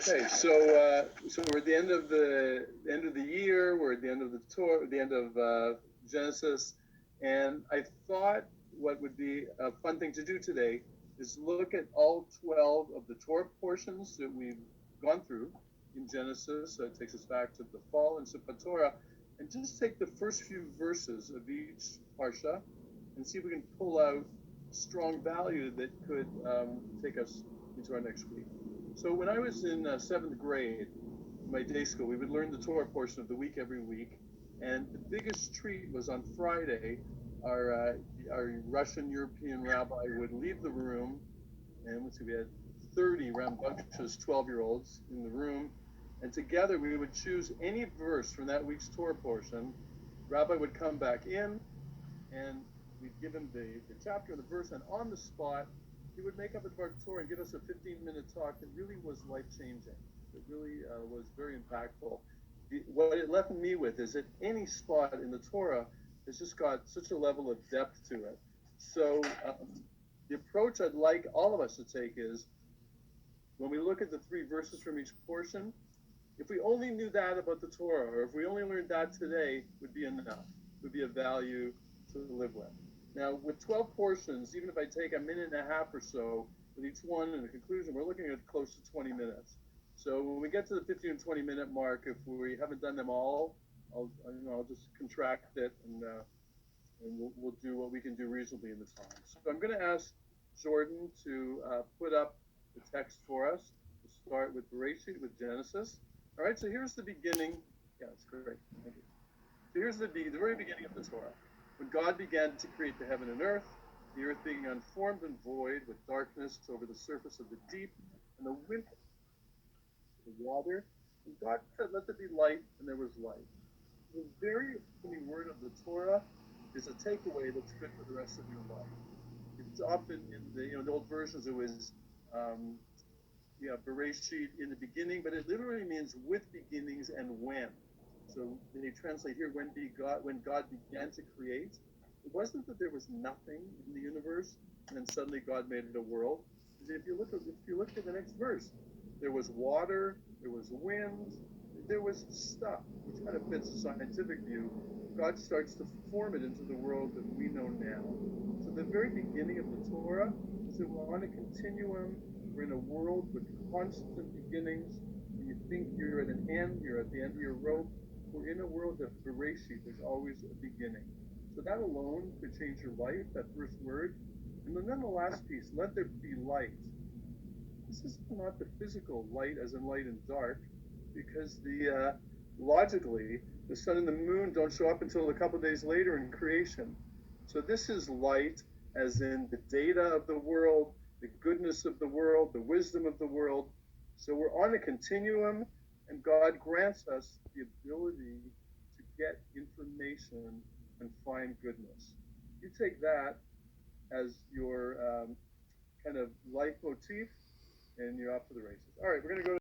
Okay, so we're at the end of the year. We're at the end of the Torah, the end of Genesis, and I thought what would be a fun thing to do today is look at all 12 of the Torah portions that we've gone through in Genesis. So it takes us back to the fall and Sefer Torah, and just take the first few verses of each parsha and see if we can pull out strong value that could take us into our next week. So when I was in seventh grade, in my day school, we would learn the Torah portion of the week every week, and the biggest treat was on Friday. Our Russian European rabbi would leave the room, and let's see, we had 30 rambunctious 12-year-olds in the room, and together we would choose any verse from that week's Torah portion. Rabbi would come back in, and we'd give him the chapter, the verse, and on the spot, he would make up a Dvar Torah and give us a 15-minute talk that really was life-changing. It really was very impactful. What it left me with is that any spot in the Torah has just got such a level of depth to it. So the approach I'd like all of us to take is, when we look at the 3 verses from each portion, if we only knew that about the Torah, or if we only learned that today, would be enough, would be a value to live with. Now, with 12 portions, even if I take a minute and a half or so with each one in the conclusion, we're looking at close to 20 minutes. So when we get to the 15 and 20-minute mark, if we haven't done them all, I'll just contract it, and we'll do what we can do reasonably in the time. So I'm going to ask Jordan to put up the text for us. We'll start with Bereshit, with Genesis. All right, so here's the beginning. Yeah, that's great. Thank you. So here's the very beginning of the Torah. When God began to create the heaven and earth, the earth being unformed and void, with darkness over the surface of the deep, and the wind of the water, and God said, "Let there be light," and there was light. The very beginning word of the Torah is a takeaway that's good for the rest of your life. It's often in the old versions it was Bereshit, in the beginning, but it literally means with beginnings and when. So they translate here, when God began to create. It wasn't that there was nothing in the universe and then suddenly God made it a world. If you look at the next verse, there was water, there was wind, there was stuff, which kind of fits the scientific view. God starts to form it into the world that we know now. So the very beginning of the Torah is that we're on a continuum. We're in a world with constant beginnings. When you think you're at an end, you're at the end of your rope. We're in a world of Bereshit. There's always a beginning. So that alone could change your life, that first word. And then the last piece, let there be light. This is not the physical light as in light and dark, because logically, the sun and the moon don't show up until a couple of days later in creation. So this is light as in the data of the world, the goodness of the world, the wisdom of the world. So we're on a continuum, and God grants us the ability to get information and find goodness. You take that as your kind of life motif, and you're off to the races. All right, we're going to go to